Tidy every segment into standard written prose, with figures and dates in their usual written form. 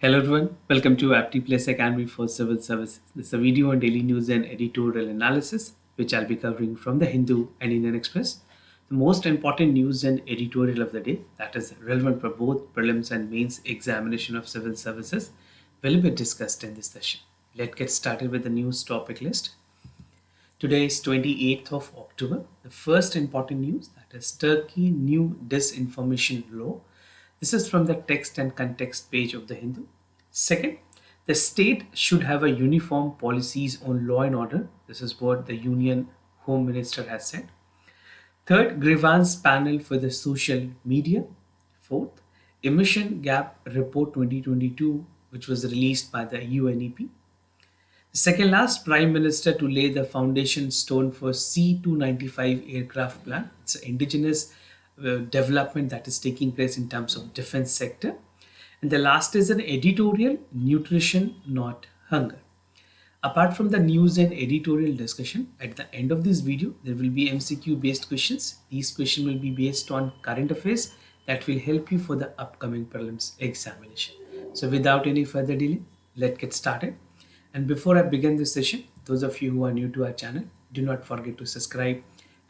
Hello everyone, welcome to Apti Plus Academy for Civil Services. This is a video on daily news and editorial analysis, which I'll be covering from the Hindu and Indian Express. The most important news and editorial of the day, that is relevant for both prelims and mains examination of civil services, will be discussed in this session. Let's get started with the news topic list. Today is 28th of October. The first important news, that is Turkey new disinformation law. This is from the text and context page of the Hindu. Second, the state should have a uniform policies on law and order. This is what the Union Home Minister has said. Third, grievance panel for the social media. Fourth, emission gap report 2022, which was released by the UNEP. The second last, Prime Minister to lay the foundation stone for C-295 aircraft plan. It's an indigenous development that is taking place in terms of defense sector. And the last is an editorial, nutrition, not hunger. Apart from the news and editorial discussion, at the end of this video, there will be MCQ based questions. These questions will be based on current affairs that will help you for the upcoming prelims examination. So without any further delay, let's get started. And before I begin this session, those of you who are new to our channel, do not forget to subscribe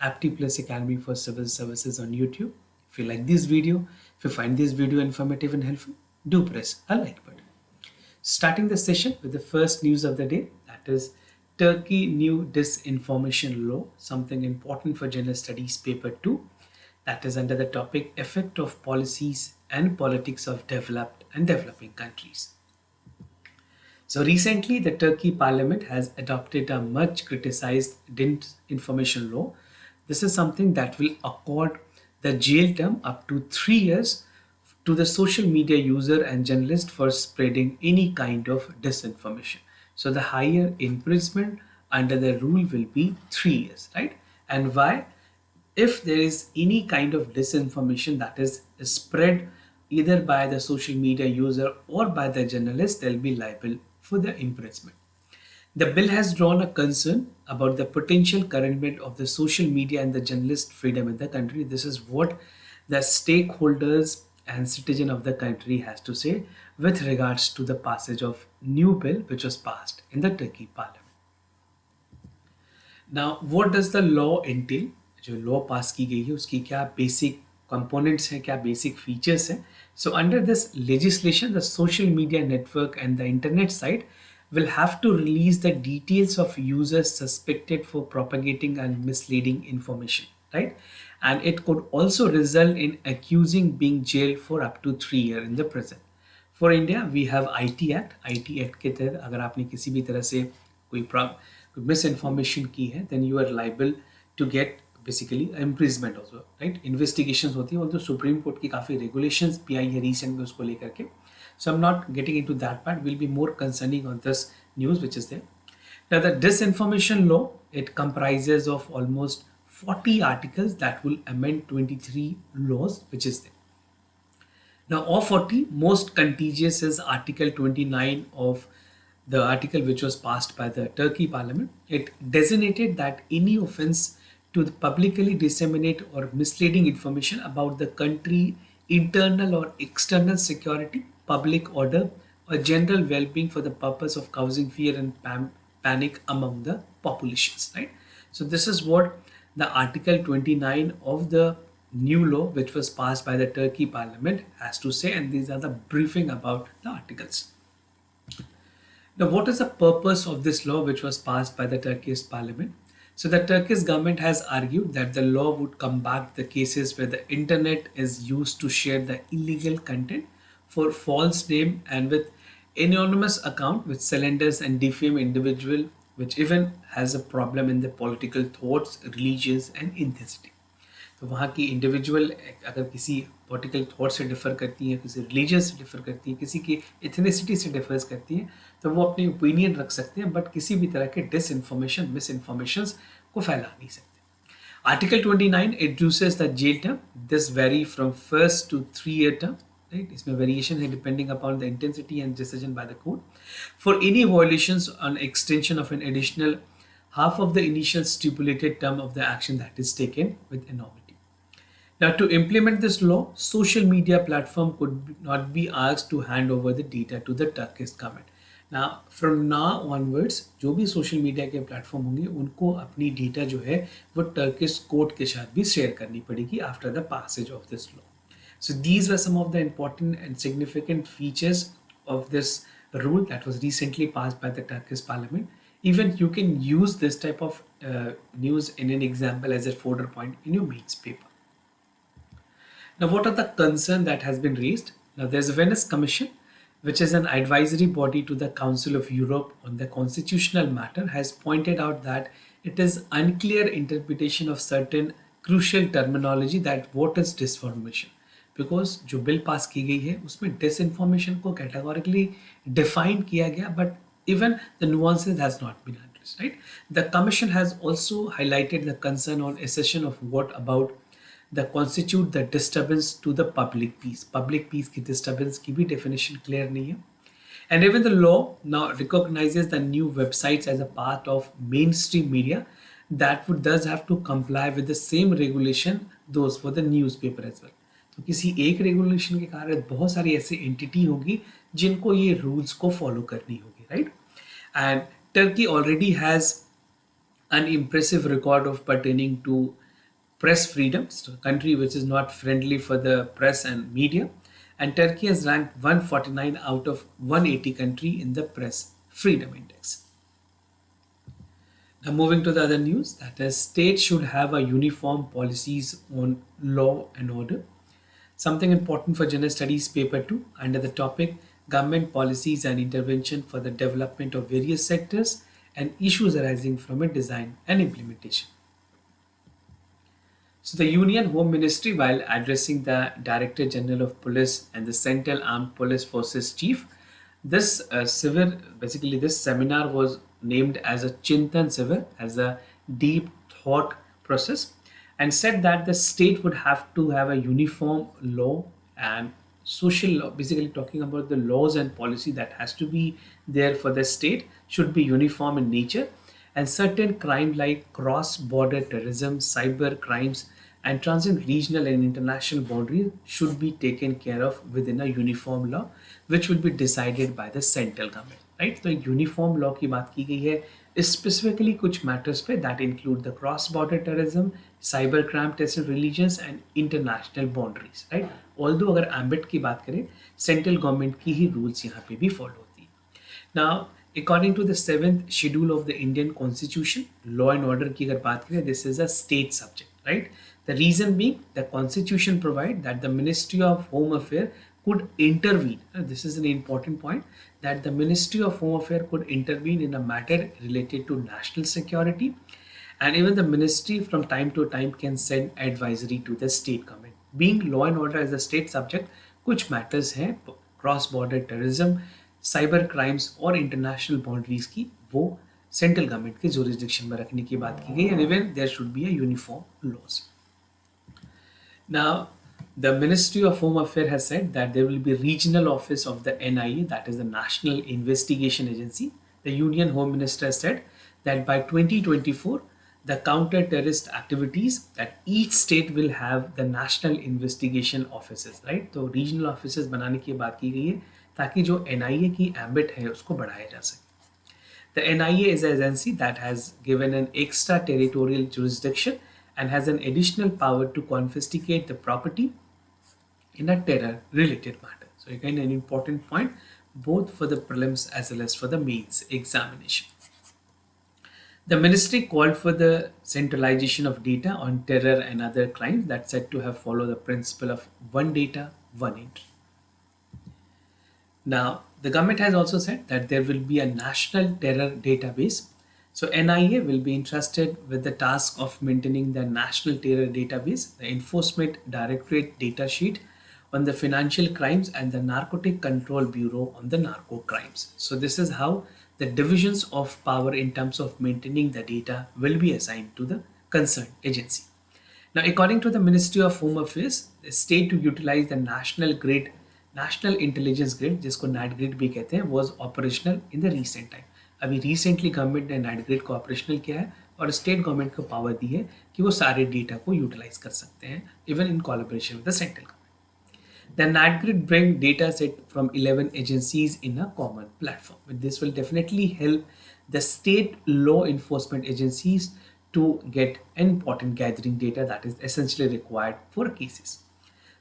Apti Plus Academy for Civil Services on YouTube. If you like this video, if you find this video informative and helpful, do press a like button. Starting the session with the first news of the day, that is Turkey new disinformation law, something important for general studies paper 2, that is under the topic effect of policies and politics of developed and developing countries. So recently, the Turkey Parliament has adopted a much criticized disinformation law. This is something that will accord the jail term up to 3 years to the social media user and journalist for spreading any kind of disinformation. So the higher imprisonment under the rule will be 3 years, right? And why? If there is any kind of disinformation that is spread either by the social media user or by the journalist, they'll be liable for the imprisonment. The bill has drawn a concern about the potential curtailment of the social media and the journalist freedom in the country. This is what the stakeholders and citizen of the country has to say with regards to the passage of new bill which was passed in the Turkey Parliament. Now, what does the law entail? जो law pass की गई है उसकी क्या basic components हैं, क्या basic features हैं? So under this legislation, the social media network and the internet site will have to release the details of users suspected for propagating and misleading information, right? And it could also result in accusing being jailed for up to 3 years in the prison. For India, we have IT Act. IT Act के तहत अगर आपने किसी भी तरह से कोई misinformation की है, then you are liable to get basically imprisonment also, right? Investigations होती है और तो Supreme Court की काफ़ी regulations भी आई है recent में उसको लेकर के. So I'm not getting into that part. We'll be more concerning on this news which is there. Now the disinformation law, it comprises of almost 40 articles that will amend 23 laws which is there. Now of 40, most contagious is Article 29 of the article which was passed by the Turkey Parliament. It designated that any offense to publicly disseminate or misleading information about the country, internal or external security, public order, or general well-being for the purpose of causing fear and panic among the populations, right? So this is what the Article 29 of the new law which was passed by the Turkey Parliament has to say, and these are the briefing about the articles. Now, what is the purpose of this law which was passed by the Turkish Parliament? So the Turkish government has argued that the law would combat the cases where the internet is used to share the illegal content for false name and with anonymous account which slanders and defame individual, which even has a problem in the political thoughts, religious and ethnicity. तो वहाँ की individual अगर किसी political thought से differ करती हैं, किसी religion से डिफर करती हैं, किसी की एथनिसिटी से डिफर करती हैं, तो वो अपनी ओपिनियन रख सकते हैं बट किसी भी तरह के डिसइंफॉर्मेशन मिसइंफॉर्मेशंस को फैला नहीं सकते. Article 29 introduces the jail term. This very from 1 to 3 year term, right? इसमें वेरिएशन है depending upon the intensity and decision by the court for any violations on extension of an additional half of the initial stipulated term of the action that is taken with enormity. Now, to implement this law, social media platform could not be asked to hand over the data to the Turkish government. Now, from now onwards, जो भी social media के platform होंगे, उनको अपनी data जो है वो Turkish court के साथ भी share करनी पड़ेगी after the passage of this law. So these were some of the important and significant features of this rule that was recently passed by the Turkish parliament. Even you can use this type of news in an example as a fodder point in your mains paper. Now, what are the concerns that has been raised? Now, there's a Venice Commission, which is an advisory body to the Council of Europe on the constitutional matter, has pointed out that it is unclear interpretation of certain crucial terminology that what is disinformation. Because जो bill pass की गई है उसमें disinformation को categorically define किया गया but even the nuances has not been addressed, right? The commission has also highlighted the concern on accession of what about the constitute the disturbance to the public peace. Public peace की disturbance की भी definition clear नहीं है. And even the law now recognizes the new websites as a part of mainstream media that would thus have to comply with the same regulation those for the newspaper as well. तो किसी एक regulation के कारण बहुत सारी ऐसी entity होगी जिनको ये रूल्स को फॉलो करनी होगी, right? And Turkey already has an impressive record of pertaining to press freedom, a country which is not friendly for the press and media. And Turkey has ranked 149 out of 180 country in the press freedom index. Now moving to the other news, that is states should have a uniform policies on law and order. Something important for General Studies Paper 2 under the topic Government Policies and Intervention for the Development of Various Sectors and Issues Arising from a Design and Implementation. So the Union Home Ministry, while addressing the Director General of Police and the Central Armed Police Forces Chief, this this seminar was named as a Chintan Sivir, as a deep thought process, and said that the state would have to have a uniform law and social law, basically talking about the laws and policy that has to be there for the state should be uniform in nature, and certain crime like cross-border terrorism, cyber crimes, and transcend regional and international boundaries should be taken care of within a uniform law, which will be decided by the central government, right? तो uniform law की बात की गई है specifically कुछ matters पे that include the cross border terrorism, cyber crime, terrorism, religions and international boundaries, right? Although अगर ambit की बात करें सेंट्रल गवर्नमेंट की ही रूल्स यहाँ पे भी फॉलो होती है. Now according to the 7th schedule of the Indian Constitution, law and order की अगर बात करें, this is a state subject, right? The reason being the Constitution provide that the Ministry of Home Affairs could intervene. This is an important point, that the Ministry of Home Affairs could intervene in a matter related to national security, and even the ministry from time to time can send advisory to the state government. Being law and order as a state subject, कुछ matters हैं cross border terrorism, cyber crimes और international boundaries की वो central government के jurisdiction में रखने की बात की गई, and even there should be a uniform laws. Now the Ministry of Home Affairs has said that there will be regional office of the NIA, that is the National Investigation Agency. The Union Home Minister said that by 2024 the counter-terrorist activities, that each state will have the National Investigation Offices, right? तो regional offices बनाने की बात की गई है ताकि जो NIA की ambit है उसको बढ़ाया जा सके. The NIA is an agency that has given an extra territorial jurisdiction and has an additional power to confiscate the property in a terror-related matter. So again, an important point both for the prelims as well as for the mains examination. The ministry called for the centralization of data on terror and other crimes that's said to have followed the principle of one data, one entry. Now, the government has also said that there will be a national terror database. So NIA will be entrusted with the task of maintaining the national terror database, the enforcement directorate data sheet on the financial crimes, and the narcotic control bureau on the narco crimes. So this is how the divisions of power in terms of maintaining the data will be assigned to the concerned agency. Now, according to the Ministry of Home Affairs, the state to utilize the national intelligence grid, जिसको NAT grid भी कहते हैं, was operational in the recent time. अभी recently government ने NAT grid को operational किया है और स्टेट गवर्नमेंट को पावर दी है कि वो सारे डेटा को यूटिलाइज कर सकते हैं even in collaboration with the central government. The NatGrid bring data set from 11 agencies in a common platform. This will definitely help the state law enforcement agencies to get important gathering data that is essentially required for cases.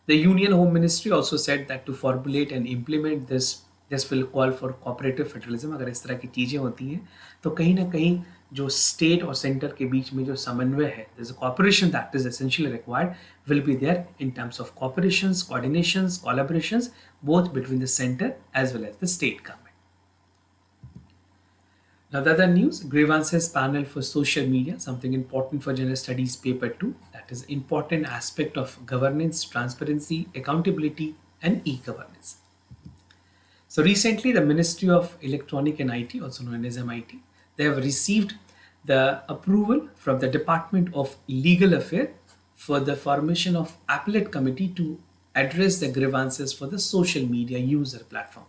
The Union Home Ministry also said that to formulate and implement this will call for cooperative federalism. अगर इस तरह की चीज़ें होती हैं तो कहीं ना कहीं जो स्टेट और सेंटर के बीच में जो समन्वय है, there's a cooperation that is essentially required will be there in terms of cooperations, coordinations, collaborations both between the center as well as the state government. Now the other news, grievances panel for social media, something important for general studies paper 2, that is important aspect of governance, transparency, accountability and e-governance. So recently the Ministry of Electronic and IT, also known as MIT, they have received the approval from the Department of Legal Affairs for the formation of appellate committee to address the grievances for the social media user platform.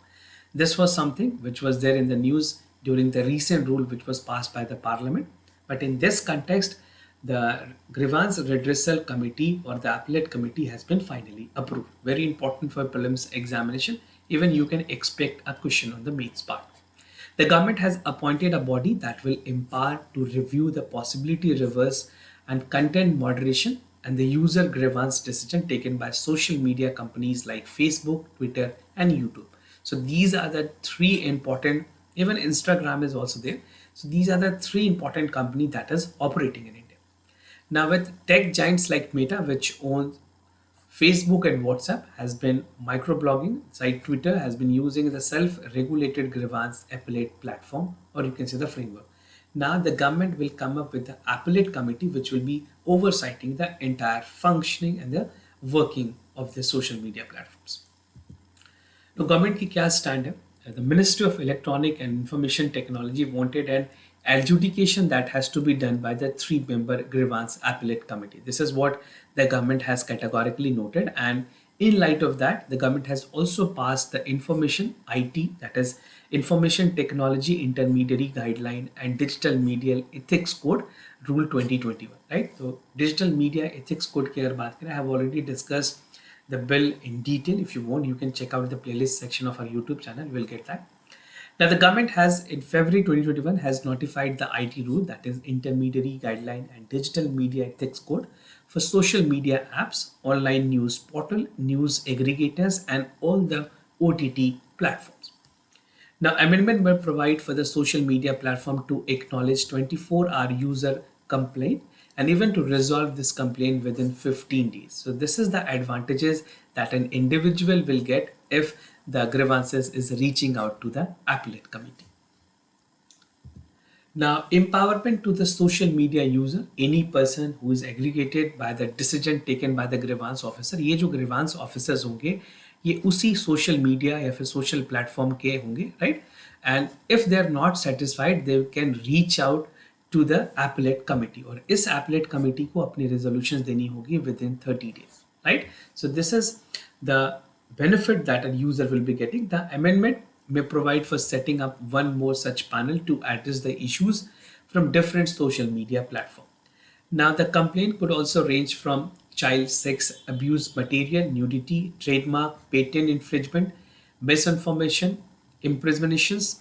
This was something which was there in the news during the recent rule which was passed by the parliament. But in this context, the grievance redressal committee or the appellate committee has been finally approved. Very important for prelims examination. Even you can expect a question on the mains part. The government has appointed a body that will empower to review the possibility reverse and content moderation and the user grievance decision taken by social media companies like Facebook, Twitter, and YouTube. So these are the three important, even Instagram is also there. So these are the three important companies that is operating in India. Now with tech giants like Meta, which owns Facebook and WhatsApp, has been microblogging site, Twitter has been using the self-regulated grievance appellate platform, or you can say the framework. Now the government will come up with the appellate committee which will be oversighting the entire functioning and the working of the social media platforms. तो government की क्या stand है? The Ministry of Electronic and Information Technology wanted an adjudication that has to be done by the three-member grievance appellate committee. This is what the government has categorically noted, and in light of that, the government has also passed the Information IT, that is Information Technology Intermediary Guideline and Digital Media Ethics Code Rule 2021. Right? So Digital Media Ethics Code की अगर बात करें, I have already discussed the bill in detail. If you want, you can check out the playlist section of our YouTube channel. You will get that. Now the government has in February 2021 has notified the IT rule, that is Intermediary Guideline and Digital Media Ethics Code for social media apps, online news portal, news aggregators and all the OTT platforms. Now amendment will provide for the social media platform to acknowledge 24-hour user complaint and even to resolve this complaint within 15 days. So this is the advantages that an individual will get if the grievances is reaching out to the appellate committee. Now, empowerment to the social media user, any person who is aggregated by the decision taken by the grievance officer. ये जो grievance officers होंगे, ये उसी social media या फिर social platform के होंगे, right? And if they are not satisfied, they can reach out to the appellate committee, और इस appellate committee को अपनी resolutions देनी होगी within 30 days, right? So this is the benefit that a user will be getting. The amendment may provide for setting up one more such panel to address the issues from different social media platforms. Now the complaint could also range from child sex abuse material, nudity, trademark, patent infringement, misinformation, impersonations,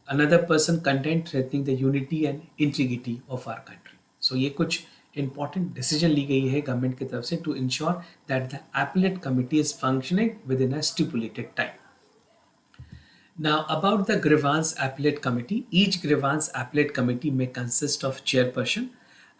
another person content threatening the unity and integrity of our country. So ये कुछ important decision ली गई है government की तरफ से to ensure that the appellate committee is functioning within a stipulated time. Now about the grievance appellate committee, each grievance appellate committee may consist of chairperson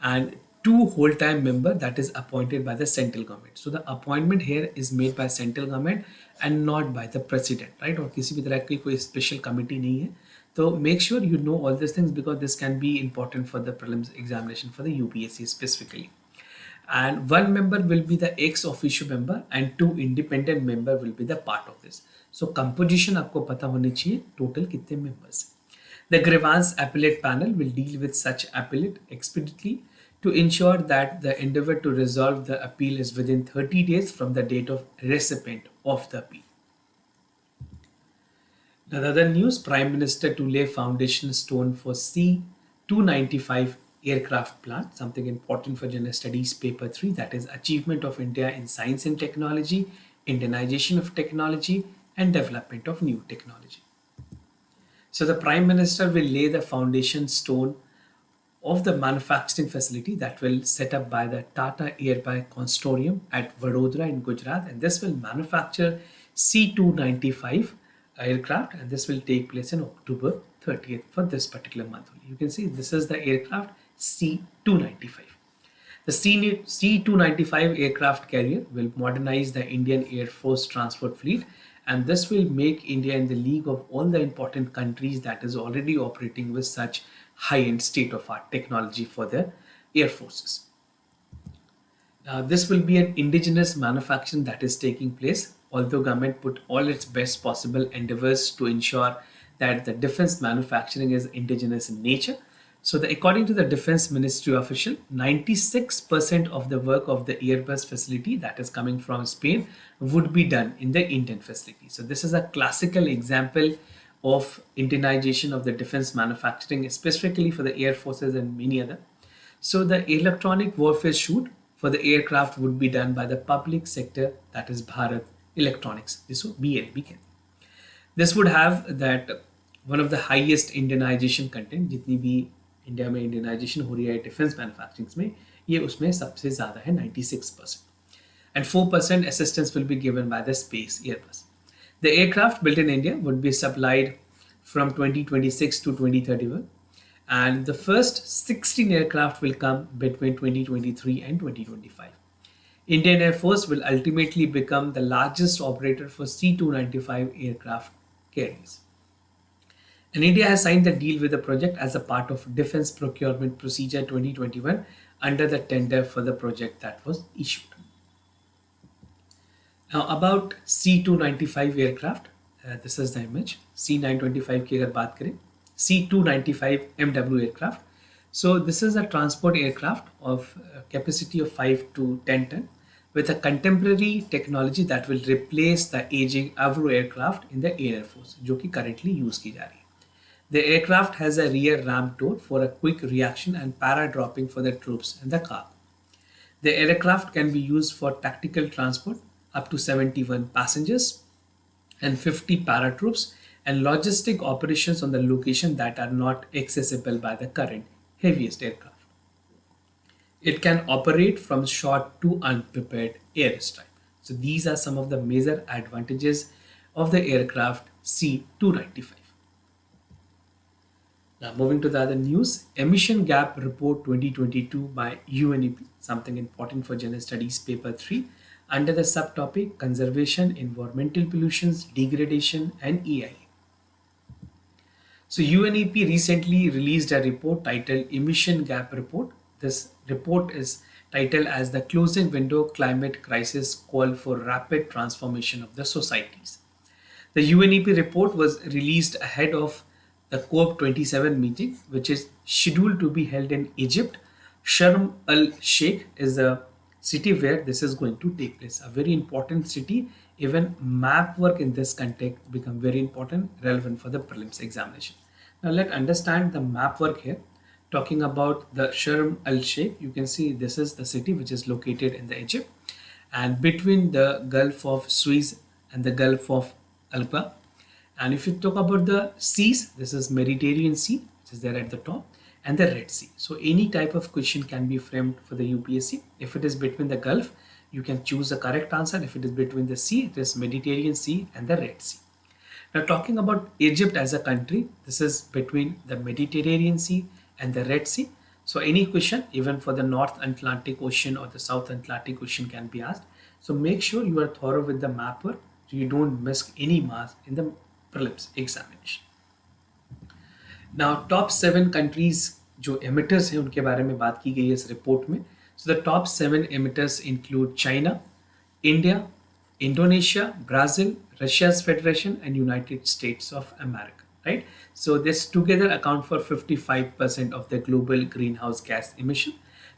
and two whole-time member that is appointed by the central government. So the appointment here is made by central government and not by the president, right? और किसी भी तरह की कोई special committee नहीं है. So make sure you know all these things because this can be important for the prelims examination for the UPSC specifically. And one member will be the ex officio member and two independent member will be the part of this. So composition आपको पता होनी चाहिए total कितने members. The grievance appellate panel will deal with such appellate expeditiously to ensure that the endeavor to resolve the appeal is within 30 days from the date of recipient of the appeal. Now, the other news, Prime Minister to lay foundation stone for C295 aircraft plant, something important for General Studies Paper 3, that is Achievement of India in Science and Technology, Indianization of Technology, and Development of New Technology. So the Prime Minister will lay the foundation stone of the manufacturing facility that will set up by the Tata Airby Consortium at Vadodara in Gujarat, and this will manufacture C295 aircraft, and this will take place on October 30th for this particular month. You can see this is the aircraft C295. The C295 aircraft carrier will modernize the Indian Air Force transport fleet, and this will make India in the league of all the important countries that is already operating with such high-end state-of-art technology for their air forces. This will be an indigenous manufacturing that is taking place, although government put all its best possible endeavors to ensure that the defense manufacturing is indigenous in nature. So according to the Defense Ministry official, 96% of the work of the Airbus facility that is coming from Spain would be done in the Indian facility. So this is a classical example of Indianization of the defense manufacturing, specifically for the air forces and many other. So the electronic warfare shoot for the aircraft would be done by the public sector, that is Bharat Electronics. This would BLB. This would have that one of the highest Indianization content, जितनी भी India में Indianisation हो रही है defence manufacturing में, ये उसमें सबसे ज़्यादा है 96%. And 4% assistance will be given by the Space Airbus. The aircraft built in India would be supplied from 2026 to 2031, and the first 16 aircraft will come between 2023 and 2025. Indian Air Force will ultimately become the largest operator for C295 aircraft carriers. And India has signed the deal with the project as a part of Defense Procurement Procedure 2021 under the tender for the project that was issued. Now about C295 aircraft, this is the image. C925 की अगर बात करें, C295 MW aircraft. So this is a transport aircraft of capacity of 5 to 10 ton with a contemporary technology that will replace the aging Avro aircraft in the Air Force, जो कि currently use की जा रही है. The aircraft has a rear ramp door for a quick reaction and para-dropping for the troops and the cargo. The aircraft can be used for tactical transport up to 71 passengers and 50 paratroops and logistic operations on the location that are not accessible by the current heaviest aircraft. It can operate from short to unprepared airstrike. So these are some of the major advantages of the aircraft C295. Now moving to the other news, Emission Gap Report 2022 by UNEP, something important for General Studies Paper 3, under the subtopic Conservation, Environmental Pollutions, Degradation and EIA. So UNEP recently released a report titled Emission Gap Report. This report is titled as the Closing Window Climate Crisis Call for Rapid Transformation of the Societies. The UNEP report was released ahead of the COP27 meeting, which is scheduled to be held in Egypt. Sharm el-Sheikh is the city where this is going to take place. A very important city. Even map work in this context become very important, relevant for the prelims examination. Now let's understand the map work here. Talking about the Sharm el-Sheikh, you can see this is the city which is located in the Egypt, and between the Gulf of Suez and the Gulf of Aqaba. And if you talk about the seas, this is Mediterranean Sea, which is there at the top, and the Red Sea. So any type of question can be framed for the UPSC. If it is between the Gulf, you can choose the correct answer. If it is between the sea, it is Mediterranean Sea and the Red Sea. Now talking about Egypt as a country, this is between the Mediterranean Sea and the Red Sea. So any question, even for the North Atlantic Ocean or the South Atlantic Ocean, can be asked. So make sure you are thorough with the map work so you don't miss any marks in the prelims examination. Now top 7 countries जो emitters हैं उनके बारे में बात की गई है इस रिपोर्ट में. So the top 7 emitters include China, India, Indonesia, Brazil, Russia's Federation and United States of America. Right? So this together account for 55% of the global greenhouse gas emission.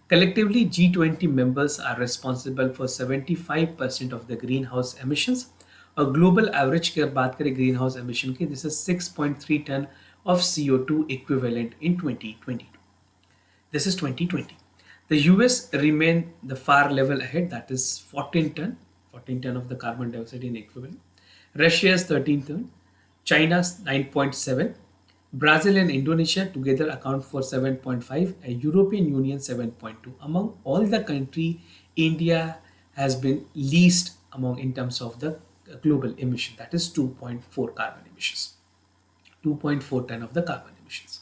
Collectively, G20 members are responsible for 75% of the greenhouse emissions. A global average की अगर बात करें greenhouse emission की, this is 6.3 ton of CO2 equivalent in 2022. This is 2020. The US remain the far level ahead, that is 14 ton of the carbon dioxide in equivalent. Russia is 13 ton, China's 9.7, Brazil and Indonesia together account for 7.5, and European Union 7.2. Among all the country, India has been least among in terms of the global emission, that is 2.4 carbon emissions, 2.4 ton of the carbon emissions.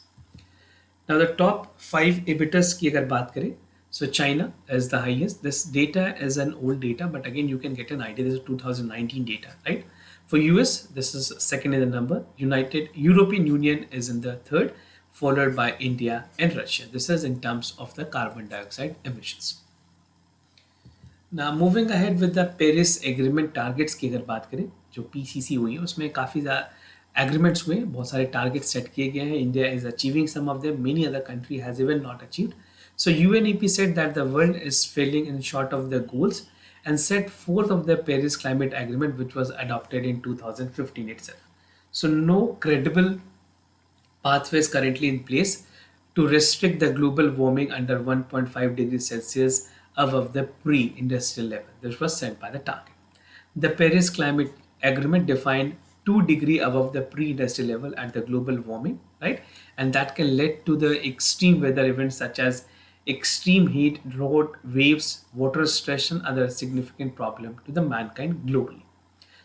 Now the top 5 emitters की अगर बात करें, so China is the highest. This data is an old data, but again you can get an idea. This is 2019 data, right? For US, this is second in the number. European Union is in the third, followed by India and Russia. This is in terms of the carbon dioxide emissions. Now moving ahead with the Paris Agreement targets की अगर बात करें, जो PCC हुई है उसमें काफ़ी ज़्यादा एग्रीमेंट्स हुए, बहुत सारे टारगेट सेट किए गए हैं. India is achieving some of them, many other country has even not achieved. So UNEP said that the world is failing in short of the goals and set forth of the Paris Climate Agreement, which was adopted in 2015 itself. So no credible pathways currently in place to restrict the global warming under 1.5 degrees Celsius above the pre-industrial level. This was set by the target. The Paris Climate Agreement defined 2 degree above the pre-industrial level at the global warming, right? And that can lead to the extreme weather events such as extreme heat, drought, waves, water stress and other significant problem to the mankind globally.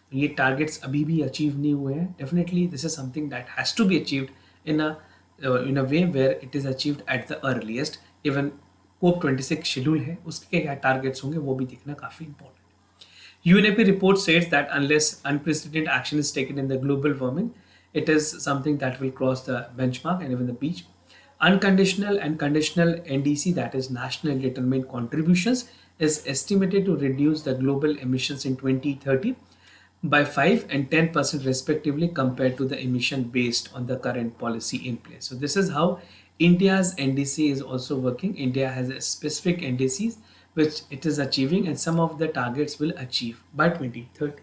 तो ये targets अभी भी achieve नहीं हुए हैं. Definitely this is something that has to be achieved in a way where it is achieved at the earliest. Even COP26 schedule है, उसके क्या टारगेट्स होंगे वो भी देखना काफ़ी important. UNEP report says that unless unprecedented action is taken in the global warming, it is something that will cross the benchmark and even the beach. Unconditional and conditional NDC, that is national determined contributions, is estimated to reduce the global emissions in 2030 by 5 and 10% respectively compared to the emission based on the current policy in place. So this is how India's NDC is also working. India has a specific NDCs which it is achieving, and some of the targets will achieve by 2030.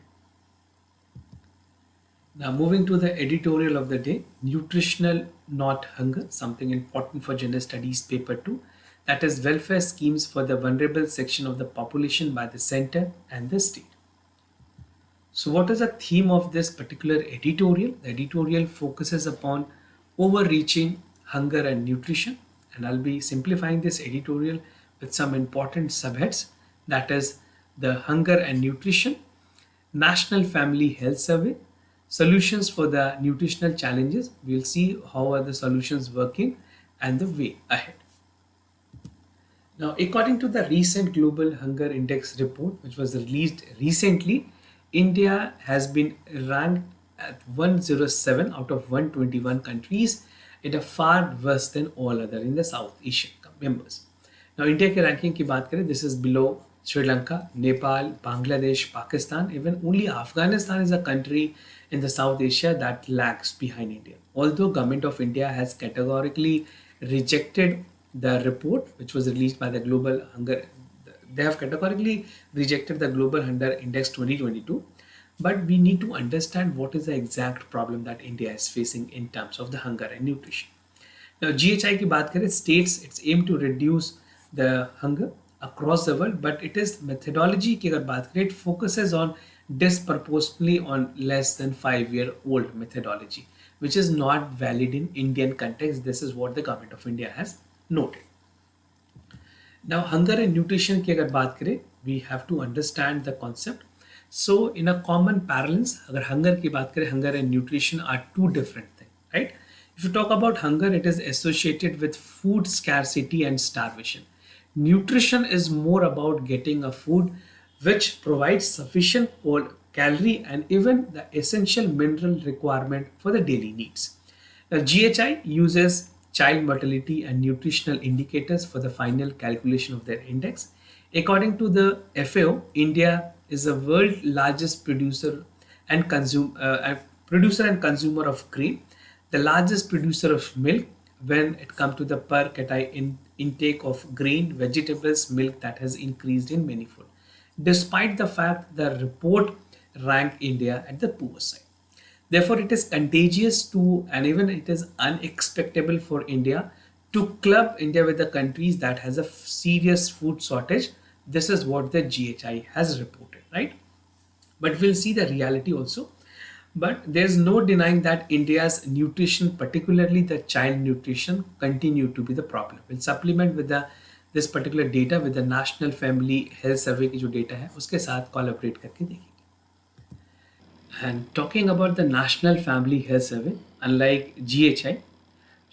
Now moving to the editorial of the day, nutritional not hunger, something important for gender studies paper 2, that is welfare schemes for the vulnerable section of the population by the center and the state. So what is the theme of this particular editorial? The editorial focuses upon overreaching hunger and nutrition, and I'll be simplifying this editorial with some important subheads, that is the hunger and nutrition, National Family Health Survey, solutions for the nutritional challenges. We'll see how are the solutions working and the way ahead. Now, according to the recent Global Hunger Index report, which was released recently, India has been ranked at 107 out of 121 countries. It is far worse than all other in the South Asian members. Now, India की ranking की बात करें, this is below Sri Lanka, Nepal, Bangladesh, Pakistan. Even only Afghanistan is a country in the South Asia that lags behind India. Although Government of India has categorically rejected the report which was released by the Global Hunger, they have categorically rejected the Global Hunger Index 2022. But we need to understand what is the exact problem that India is facing in terms of the hunger and nutrition. Now, GHI की बात करें, states its aim to reduce the hunger across the world, but it is methodology की अगर बात करें, it focuses on disproportionately on less than 5-year-old methodology, which is not valid in Indian context. This is what the government of India has noted. Now, hunger and nutrition की अगर बात करें, we have to understand the concept. So, in a common parlance, अगर hunger की बात करें, hunger and nutrition are two different things, right? If you talk about hunger, it is associated with food scarcity and starvation. Nutrition is more about getting a food which provides sufficient calorie and even the essential mineral requirement for the daily needs. Now, GHI uses child mortality and nutritional indicators for the final calculation of their index. According to the FAO, India is the world's largest producer and consumer of grain, the largest producer of milk when it comes to the per capita intake of grain, vegetables, milk that has increased in manifold. Despite the fact the report ranked India at the poor side. Therefore, it is contagious to and even it is unexpectable for India to club India with the countries that has a serious food shortage. This is what the GHI has reported, right? But we'll see the reality also. But there's no denying that India's nutrition, particularly the child nutrition, continue to be the problem. We'll supplement with the this particular data with the National Family Health Survey की जो data है उसके साथ collaborate करके देखेंगे. And talking about the National Family Health Survey, unlike GHI,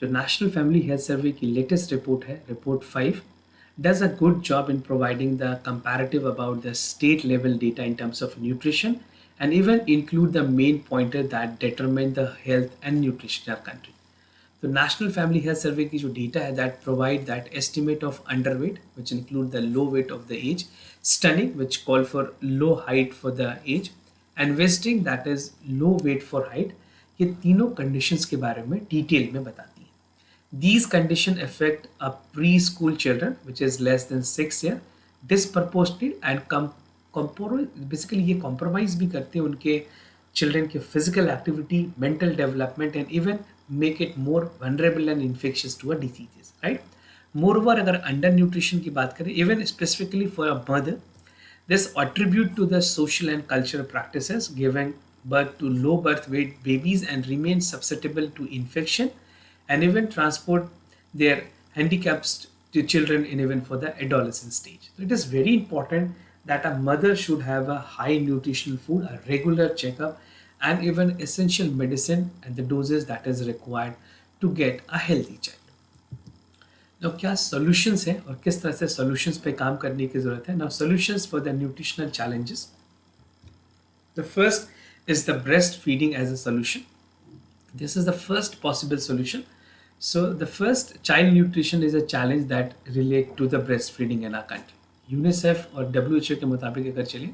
जो national family health survey की latest report है, report 5, does a good job in providing the comparative about the state level data in terms of nutrition and even include the main pointer that determine the health and nutrition in our country. तो national family health survey की जो data है that provide that estimate of underweight which include the low weight of the age, stunning which call for low height for the age, and wasting that is low weight for height. ये तीनों conditions के बारे में detail में बताती है. These conditions affect a preschool children, which is less than 6 year, disproportionately and basically ये compromise भी करते हैं उनके children के physical activity, mental development and even make it more vulnerable and infectious to a diseases, right? Moreover, अगर undernutrition की बात करें, even specifically for a mother, this attribute to the social and cultural practices giving birth to low birth weight babies and remain susceptible to infection and even transport their handicaps to children and even for the adolescent stage. So it is very important that a mother should have a high nutritional food, a regular checkup and even essential medicine and the doses that is required to get a healthy child. Now क्या solutions हैं और किस तरह से solutions पे काम करने की ज़रूरत है? Now solutions for the nutritional challenges. The first is the breastfeeding as a solution. This is the first possible solution. So the first, child nutrition is a challenge that relate to the breastfeeding in our country. UNICEF और WHO के मुताबिक अगर चलें,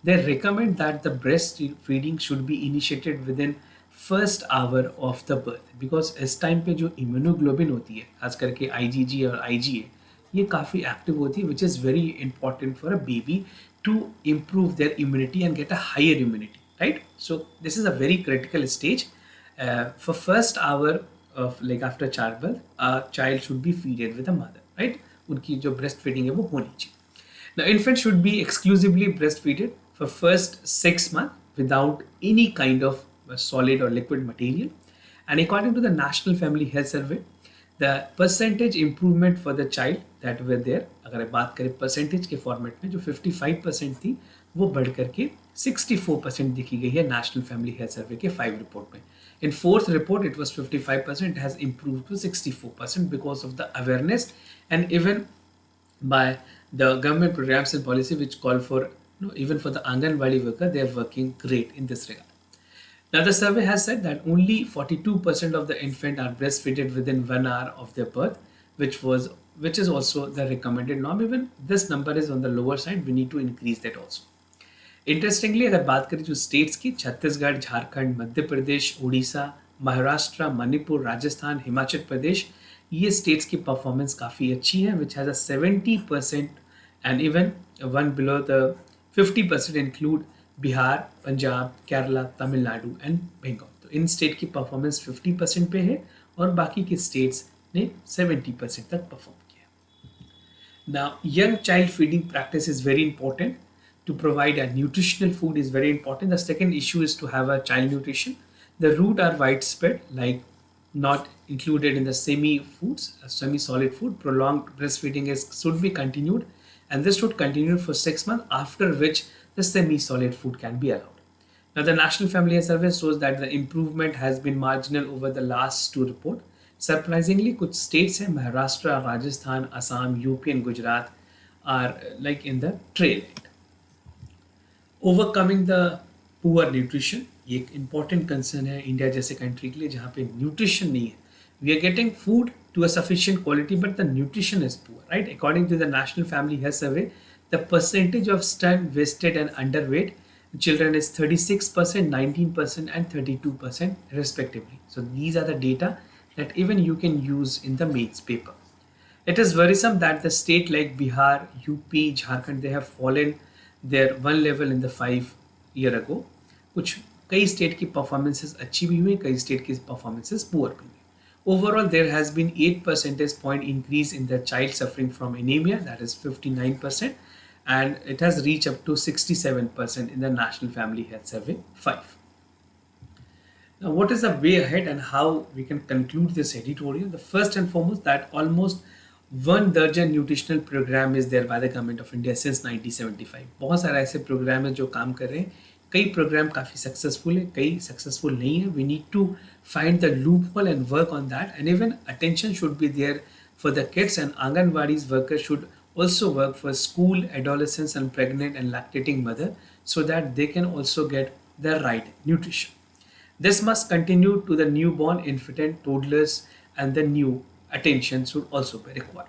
they recommend that the breastfeeding should be initiated within first hour of the birth because इस time पे जो immunoglobulin होती है, खास करके IgG और IgA, ये काफ़ी एक्टिव होती है, which is very important for a baby to improve their immunity and get a higher immunity, right? So this is a very critical stage. For first hour of like after childbirth, a child should be fed with a mother, right? उनकी जो breastfeeding है वो होनी चाहिए. Now infant should be exclusively breastfeeded for first 6 months without any kind of solid or liquid material. And according to the National Family Health Survey, the percentage improvement for the child that were there, अगर बात करें percentage के format में, जो 55% थी वो बढ़ करके 64% दिखी गई है National Family Health Survey के 5 रिपोर्ट में. In fourth report, it was 55%, has improved to 64% because of the awareness and even by the government programs and policy which call for, even for the Anganwadi worker, they are working great in this regard. Now, the survey has said that only 42% of the infant are breastfeeded within 1 hour of their birth, which is also the recommended norm. Even this number is on the lower side. We need to increase that also. Interestingly अगर बात करें जो states की, छत्तीसगढ़, झारखंड, मध्य प्रदेश, उड़ीसा, महाराष्ट्र, मणिपुर, राजस्थान, हिमाचल प्रदेश, ये states की performance काफ़ी अच्छी है, which has a 70% and even one below the 50% include Bihar, Punjab, Kerala, Tamil Nadu and Bengal. तो इन स्टेट की परफॉर्मेंस 50% पे है और बाकी के स्टेट्स ने 70% तक परफॉर्म किया. Now young child feeding practice is very important. To provide a nutritional food is very important. The second issue is to have a child nutrition. The root are widespread, like not included in the semi-solid food. Prolonged breastfeeding should be continued, and this should continue for 6 months, after which the semi-solid food can be allowed. Now, the National Family Health Survey shows that the improvement has been marginal over the last 2 reports. Surprisingly, कुछ states हैं, Maharashtra, Rajasthan, Assam, UP and Gujarat are like in the trail end. Overcoming the poor nutrition, ये एक important concern है India जैसे country के लिए जहाँ पे न्यूट्रिशन नहीं है. We are getting food to a sufficient quality but the nutrition is poor, right? According to the national family health survey, the percentage of stun, wasted and underweight children is 36%, 19% and 32% respectively. So these are the data that even you can use in the mains paper. It is worrisome that the state like Bihar, UP, Jharkhand, they have fallen their one level in the 5 year ago. कुछ कई state की performances अच्छी भी हुई, कई state की performances poor भी हुई. Overall, there has been 8 percentage point increase in the child suffering from anemia, that is 59%, and it has reached up to 67% in the National Family Health Survey 5. Now, what is the way ahead and how we can conclude this editorial? The first and foremost, that almost 1 dozen nutritional program is there by the government of India since 1975. बहुत सारे ऐसे programme है जो काम कर रहे हैं. कई प्रोग्राम काफ़ी सक्सेसफुल है, कई सक्सेसफुल नहीं है. We need to find the loophole and work on that. And even attention should be there for the kids, and Anganwadi's workers should also work for school, adolescents, and pregnant and lactating mother so that they can also get the right nutrition. This must continue to the newborn, infant, toddlers, and the new attention should also be required.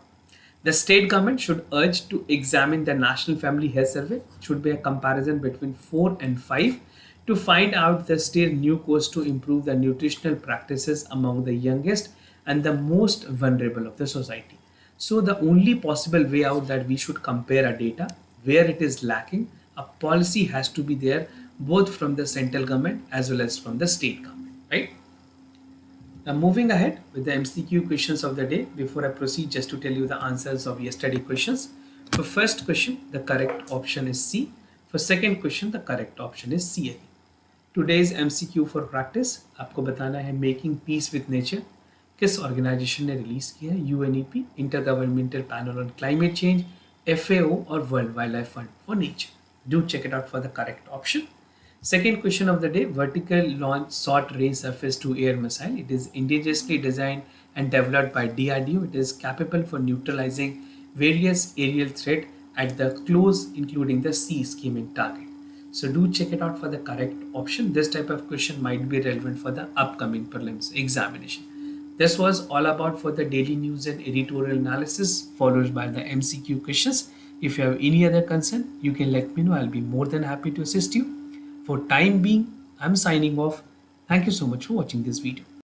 The state government should urge to examine the National Family Health Survey. It should be a comparison between 4 and 5 to find out the state new course to improve the nutritional practices among the youngest and the most vulnerable of the society. So the only possible way out that we should compare our data where it is lacking, a policy has to be there both from the central government as well as from the state government, right? Now moving ahead with the MCQ questions of the day, before I proceed, just to tell you the answers of yesterday questions. For first question, the correct option is C. For second question, the correct option is C again. Today's MCQ for practice, आपको बताना है making peace with nature किस organisation ने release किया है? UNEP, intergovernmental panel on climate change, FAO और world wild life fund for nature. Do check it out for the correct option. Second question of the day, vertical launch short range surface to air missile. It is indigenously designed and developed by DRDO. It is capable for neutralizing various aerial threat at the close, including the sea skimming target. So do check it out for the correct option. This type of question might be relevant for the upcoming prelims examination. This was all about for the daily news and editorial analysis, followed by the MCQ questions. If you have any other concern, you can let me know. I'll be more than happy to assist you. For time being, I'm signing off. Thank you so much for watching this video.